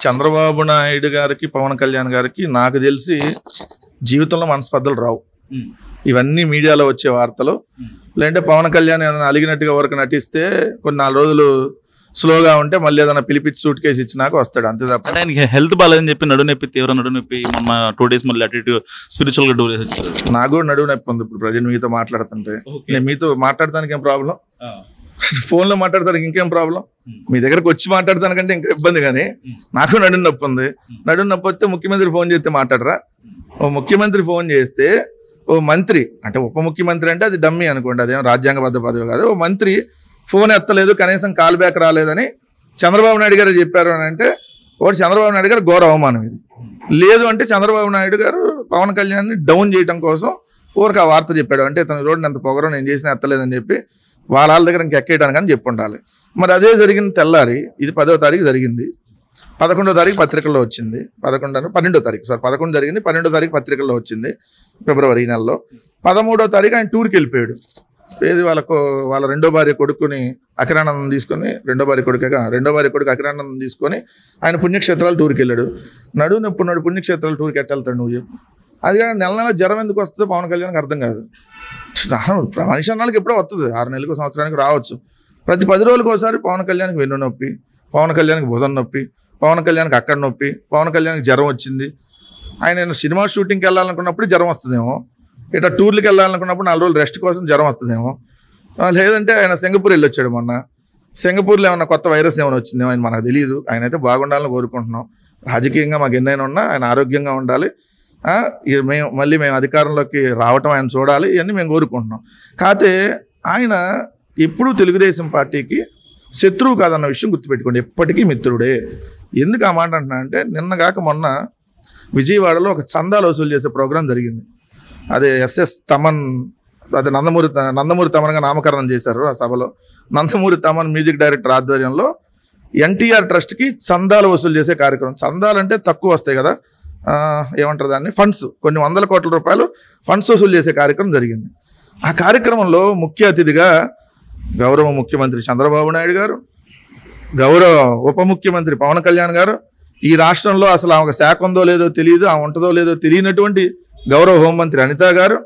చంద్రబాబు నాయుడు గారికి పవన్ కళ్యాణ్ గారికి నాకు తెలిసి జీవితంలో మనస్పర్ధలు రావు. ఇవన్నీ మీడియాలో వచ్చే వార్తలు. లేదంటే పవన్ కళ్యాణ్ ఏమైనా అలిగినట్టుగా వరకు నటిస్తే కొన్ని 4 రోజులు స్లోగా ఉంటే మళ్ళీ ఏదైనా పిలిపించి సూట్ కేసు ఇచ్చినాక వస్తాడు, అంతే తప్ప. ఆయనకి హెల్త్ బాగాలేదని చెప్పి నడునొప్పి, తీవ్ర నడునొప్పి, మొన్న 2 days మళ్ళీ అటు ఇటు స్పిరిచువల్ గా 2 days వచ్చారు. నాకు కూడా నడువు నొప్పి ఉంది ఇప్పుడు ప్రజెంట్ మీతో మాట్లాడుతుంటే. నేను మీతో మాట్లాడటానికి ఏం ప్రాబ్లం, ఫోన్లో మాట్లాడటానికి ఇంకేం ప్రాబ్లం, మీ దగ్గరకు వచ్చి మాట్లాడటానికంటే ఇంకా ఇబ్బంది. కానీ నాకు నడుము నొప్పి ఉంది. నడుము నొప్పి వస్తే ముఖ్యమంత్రి ఫోన్ చేస్తే మాట్లాడరా? ఓ ముఖ్యమంత్రి ఫోన్ చేస్తే ఓ మంత్రి, అంటే ఉప ముఖ్యమంత్రి అంటే అది డమ్మీ అనుకోండి, అదేం రాజ్యాంగబద్ధ పదవి కాదు. ఓ మంత్రి ఫోన్ ఎత్తలేదు, కనీసం కాల్ బ్యాక్ రాలేదని చంద్రబాబు నాయుడు గారు చెప్పారు అని అంటే వాడు చంద్రబాబు నాయుడు గారు ఘోర అవమానం. ఇది లేదు అంటే చంద్రబాబు నాయుడు గారు పవన్ కళ్యాణ్ని డౌన్ చేయడం కోసం ఊరికి ఆ వార్త చెప్పాడు. అంటే తన రోడ్డు ఎంత పొగరో నేను చేసిన ఎత్తలేదని చెప్పి వాళ్ళ దగ్గర ఇంక ఎక్కేయడానికి అని చెప్పి ఉండాలి. మరి అదే జరిగింది తెల్లారి. ఇది 10వ తారీఖు జరిగింది, 11వ తారీఖు పత్రికల్లో వచ్చింది. 12వ తారీఖు 11 జరిగింది, 12వ తారీఖు పత్రికల్లో వచ్చింది ఫిబ్రవరి నెలలో. 13వ తారీఖు ఆయన టూర్కి వెళ్ళిపోయాడు. ఏది వాళ్ళ రెండో భార్య కొడుకుని అఖిరానందం తీసుకొని, రెండో భార్య కొడుకు అఖిరానందం తీసుకొని ఆయన పుణ్యక్షేత్రాలు టూర్కి వెళ్ళాడు. నడువు నొప్పున్నాడు, పుణ్యక్షేత్రాలు టూర్కి ఎట్టెళ్తాడు నువ్వు చెప్పు. అది నెల జ్వరం ఎందుకు వస్తుందో పవన్ కళ్యాణ్కి అర్థం కాదు. మనిషి అన్నాళ్ళకి ఎప్పుడో వస్తుంది, 6 నెలలకు సంవత్సరానికి రావచ్చు. ప్రతి 10 రోజులకు ఒకసారి పవన్ కళ్యాణ్కి వెన్ను నొప్పి, పవన్ కళ్యాణ్కి భుజం నొప్పి, పవన్ కళ్యాణ్కి అక్కడ నొప్పి, పవన్ కళ్యాణ్కి జ్వరం వచ్చింది. ఆయన సినిమా షూటింగ్కి వెళ్ళాలనుకున్నప్పుడు జ్వరం వస్తుందేమో, ఇట్లా టూర్లకు వెళ్ళాలనుకున్నప్పుడు 4 రోజులు రెస్ట్ కోసం జ్వరం వస్తుందేమో. లేదంటే ఆయన సింగపూర్ వెళ్ళొచ్చాడు మొన్న. సింగపూర్లో ఏమన్నా కొత్త వైరస్ ఏమైనా వచ్చిందేమో ఆయన మనకు తెలియదు. ఆయన అయితే బాగుండాలని కోరుకుంటున్నాం. రాజకీయంగా మాకు ఎన్నైనా ఉన్నా ఆయన ఆరోగ్యంగా ఉండాలి. మేము అధికారంలోకి రావటం ఆయన చూడాలి, ఇవన్నీ మేము కోరుకుంటున్నాం. కాకపోతే ఆయన ఎప్పుడూ తెలుగుదేశం పార్టీకి శత్రువు కాదన్న విషయం గుర్తుపెట్టుకోండి, ఎప్పటికీ మిత్రుడే. ఎందుకు ఆ మాట అంటున్నా అంటే, నిన్నగాక మొన్న విజయవాడలో ఒక చందాలు వసూలు చేసే ప్రోగ్రాం జరిగింది. అదే ఎస్ఎస్ తమన్, అదే నందమూరి తమన్గా నామకరణం చేశారు ఆ సభలో. నందమూరి తమన్ మ్యూజిక్ డైరెక్టర్ ఆధ్వర్యంలో ఎన్టీఆర్ ట్రస్ట్కి చందాలు వసూలు చేసే కార్యక్రమం. చందాలు అంటే తక్కువ వస్తాయి కదా, ఏమంటారు దాన్ని, ఫండ్స్, కొన్ని 100 కోట్ల రూపాయలు ఫండ్స్ వసూలు చేసే కార్యక్రమం జరిగింది. ఆ కార్యక్రమంలో ముఖ్య అతిథిగా గౌరవ ముఖ్యమంత్రి చంద్రబాబు నాయుడు గారు, గౌరవ ఉప ముఖ్యమంత్రి పవన్ కళ్యాణ్ గారు, ఈ రాష్ట్రంలో అసలు ఆమెకు శాఖ ఉందో లేదో తెలియదు, ఆమె ఉంటుందో లేదో తెలియనటువంటి గౌరవ హోంమంత్రి అనిత గారు,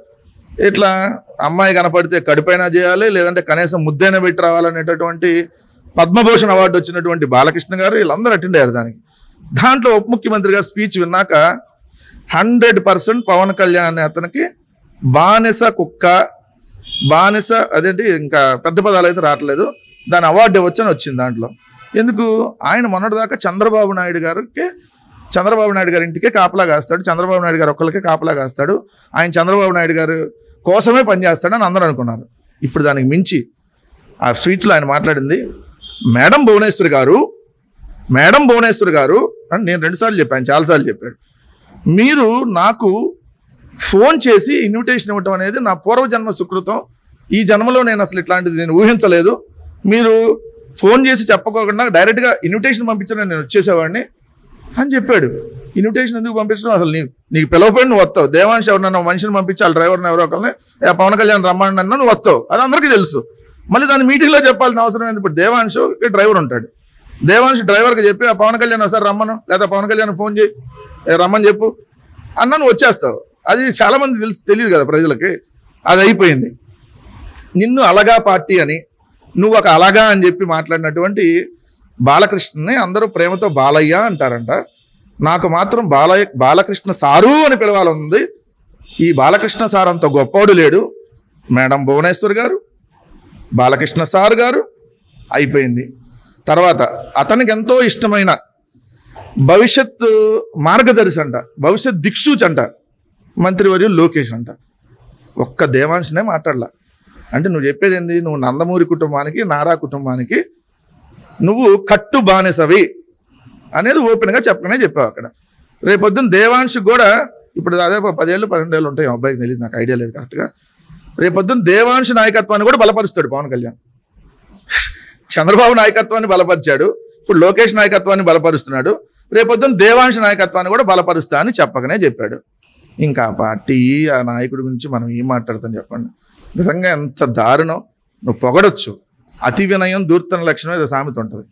ఇట్లా అమ్మాయి కనపడితే కడుపైనా చేయాలి, లేదంటే కనీసం ముద్దైనా పెట్టి రావాలనేటటువంటి పద్మభూషణ్ అవార్డు వచ్చినటువంటి బాలకృష్ణ గారు, వీళ్ళందరూ అటెండ్ అయ్యారు దానికి. దాంట్లో ఉప ముఖ్యమంత్రి గారు స్పీచ్ విన్నాక 100% పవన్ కళ్యాణ్ అతనికి బానిస కుక్క, బానిస అదేంటి ఇంకా పెద్ద పదాలు అయితే రావట్లేదు, దాని అవార్డు ఇవ్వచ్చని వచ్చింది దాంట్లో. ఎందుకు? ఆయన మొన్నటిదాకా చంద్రబాబు నాయుడు గారి ఇంటికే కాపలా కాస్తాడు, చంద్రబాబు నాయుడు గారు ఒక్కరికే కాపలా కాస్తాడు, ఆయన చంద్రబాబు నాయుడు గారు కోసమే పనిచేస్తాడని అందరూ అనుకున్నారు. ఇప్పుడు దానికి మించి ఆ స్పీచ్లో ఆయన మాట్లాడింది, మేడం భువనేశ్వర్ గారు అని నేను 2 సార్లు చెప్పాను, చాలాసార్లు చెప్పాడు, మీరు నాకు ఫోన్ చేసి ఇన్విటేషన్ ఇవ్వటం అనేది నా పూర్వజన్మ సుకృతం, ఈ జన్మలో నేను అసలు ఇట్లాంటిది నేను ఊహించలేదు, మీరు ఫోన్ చేసి చెప్పకోకుండా డైరెక్ట్గా ఇన్విటేషన్ పంపించడం నేను వచ్చేసేవాడిని అని చెప్పాడు. ఇన్విటేషన్ ఎందుకు పంపించడం, అసలు నీకు పిలవపోయి నువ్వు వస్తావు, దేవాంశ్ ఎవరన్నా మనిషిని పంపించాలి, డ్రైవర్ని ఎవరో ఒకరిని, పవన్ కళ్యాణ్ రమ్మని అన్నా నువ్వు వస్తావు, అది అందరికీ తెలుసు. మళ్ళీ దాన్ని మీటింగ్లో చెప్పాల్సిన అవసరం ఏంది? ఇప్పుడు దేవాంశ్ డ్రైవర్ ఉంటాడు, దేవాంశ్ డ్రైవర్కి చెప్పి ఆ పవన్ కళ్యాణ్ ఒకసారి రమ్మను, లేదా పవన్ కళ్యాణ్ ఫోన్ చేయి రమ్మని చెప్పు అన్నా నువ్వు వచ్చేస్తావు. అది చాలామంది తెలియదు కదా ప్రజలకి. అది అయిపోయింది. నిన్ను అలగా పార్టీ అని, నువ్వు ఒక అలగా అని చెప్పి మాట్లాడినటువంటి బాలకృష్ణని అందరూ ప్రేమతో బాలయ్య అంటారంట. నాకు మాత్రం బాలకృష్ణ సారు అని పిలవాలనుంది. ఈ బాలకృష్ణ సార్ అంత గొప్పవాడు లేడు. మేడం భువనేశ్వర్ గారు, బాలకృష్ణ సార్ గారు, అయిపోయింది. తర్వాత అతనికి ఎంతో ఇష్టమైన భవిష్యత్ మార్గదర్శి అంట, భవిష్యత్ దిక్సూచి అంట మంత్రివర్యులు లోకేష్ అంట. ఒక్క దేవాంశనే మాట్లాడలా. అంటే నువ్వు చెప్పేది ఏంది? నువ్వు నందమూరి కుటుంబానికి, నారా కుటుంబానికి నువ్వు కట్టు బానిసవి అనేది ఓపెన్గా చెప్పావు అక్కడ. రేపొద్దున దేవాంశ్ కూడా ఇప్పుడు దాదాపు 10 ఏళ్ళు 12 ఏళ్ళు ఉంటాయి, అబ్బాయికి తెలియదు, నాకు ఐడియా లేదు కరెక్ట్గా. రేపొద్దున దేవాంశ్ నాయకత్వాన్ని కూడా బలపరుస్తాడు పవన్ కళ్యాణ్. చంద్రబాబు నాయకత్వాన్ని బలపరిచాడు, ఇప్పుడు లోకేష్ నాయకత్వాన్ని బలపరుస్తున్నాడు, రేపొద్దున దేవాంశ్ నాయకత్వాన్ని కూడా బలపరుస్తా అని చెప్పకనే చెప్పాడు. ఇంకా పార్టీ ఆ నాయకుడి గురించి మనం ఏం మాట్లాడతాం చెప్పండి? నిజంగా ఎంత దారుణం. నువ్వు పొగడొచ్చు, అతి వినయం దూర్తన లక్షణం ఏదో సామెత ఉంటుంది.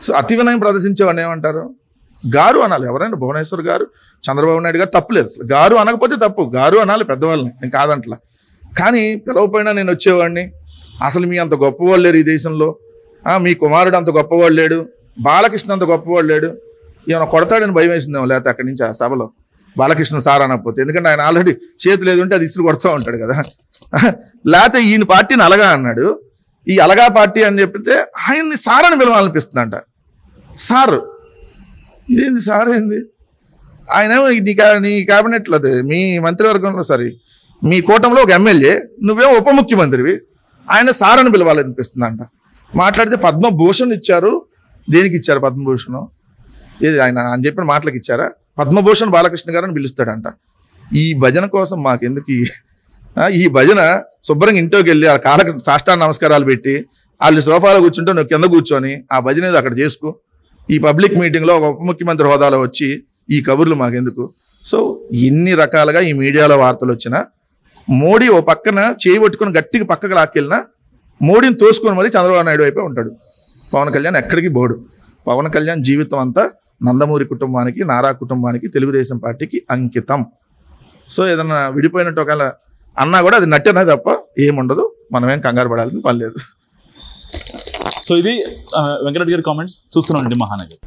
సో అతి వినయం ప్రదర్శించేవాడిని ఏమంటారు? గారు అనాలి. ఎవరైనా భువనేశ్వర్ గారు, చంద్రబాబు నాయుడు గారు తప్పులేదు, అసలు గారు అనకపోతే తప్పు, గారు అనాలి పెద్దవాళ్ళని, నేను కాదంటలా. కానీ పిలవపోయినా నేను వచ్చేవాడిని. అసలు మీ అంత గొప్పవాళ్ళు లేరు ఈ దేశంలో, మీ కుమారుడు అంత గొప్పవాడు లేడు, బాలకృష్ణ అంత గొప్పవాడు లేడు, ఏమైనా కొడతాడని భయం వేసిందేమో లేకపోతే అక్కడి నుంచి ఆ సభలో బాలకృష్ణ సార్ అనకపోతే, ఎందుకంటే ఆయన ఆల్రెడీ చేతులు ఏది ఉంటే అది ఇసురు కొడుతూ ఉంటాడు కదా. లేకపోతే ఈయన పార్టీని అలగా అన్నాడు, ఈ అలగా పార్టీ అని చెప్పితే ఆయన్ని సార్ అని పిలవాలనిపిస్తుందంట. సార్ ఇదేంది సార్ ఏంది? ఆయనేమో నీ క్యాబినెట్లో అదే మీ మంత్రివర్గంలో మీ కూటమిలో ఒక ఎమ్మెల్యే, నువ్వేమో ఉప ముఖ్యమంత్రివి, ఆయన సార్ అని పిలవాలనిపిస్తుందంట. మాట్లాడితే పద్మభూషణ్ ఇచ్చారు. దేనికి ఇచ్చారు పద్మభూషణం? ఏది ఆయన అని చెప్పిన మాటలకు ఇచ్చారా? పద్మభూషణ్ బాలకృష్ణ గారు అని పిలుస్తాడంట. ఈ భజన కోసం మాకెందుకు ఈ భజన? శుభ్రంగా ఇంట్లోకి వెళ్ళి ఆ కాళ్ళకి సాష్టాంగ నమస్కారాలు పెట్టి వాళ్ళు సోఫాలో కూర్చుంటే నువ్వు కింద కూర్చొని ఆ భజన ఏదో అక్కడ చేసుకో. ఈ పబ్లిక్ మీటింగ్లో ఒక ఉప ముఖ్యమంత్రి హోదాలో వచ్చి ఈ కబుర్లు మాకెందుకు? సో ఎన్ని రకాలుగా ఈ మీడియాలో వార్తలు వచ్చినా, మోడీ ఓ పక్కన చేయి పట్టుకుని గట్టిగా పక్కకు లాక్కెళ్ళినా మోడీని తోసుకొని మరి చంద్రబాబు నాయుడు వైపే ఉంటాడు. పవన్ కళ్యాణ్ ఎక్కడికి పోడు. పవన్ కళ్యాణ్ జీవితం అంతా నందమూరి కుటుంబానికి, నారా కుటుంబానికి, తెలుగుదేశం పార్టీకి అంకితం. సో ఏదన్నా విడిపోయినట్టు ఒకవేళ అన్నా కూడా అది నట్టనే తప్ప ఏముండదు. మనమేం కంగారు పడాల్సిన పని లేదు. సో ఇది వెంకటరెడ్డి గారి కామెంట్స్. చూస్తున్నామండి మహానగర్.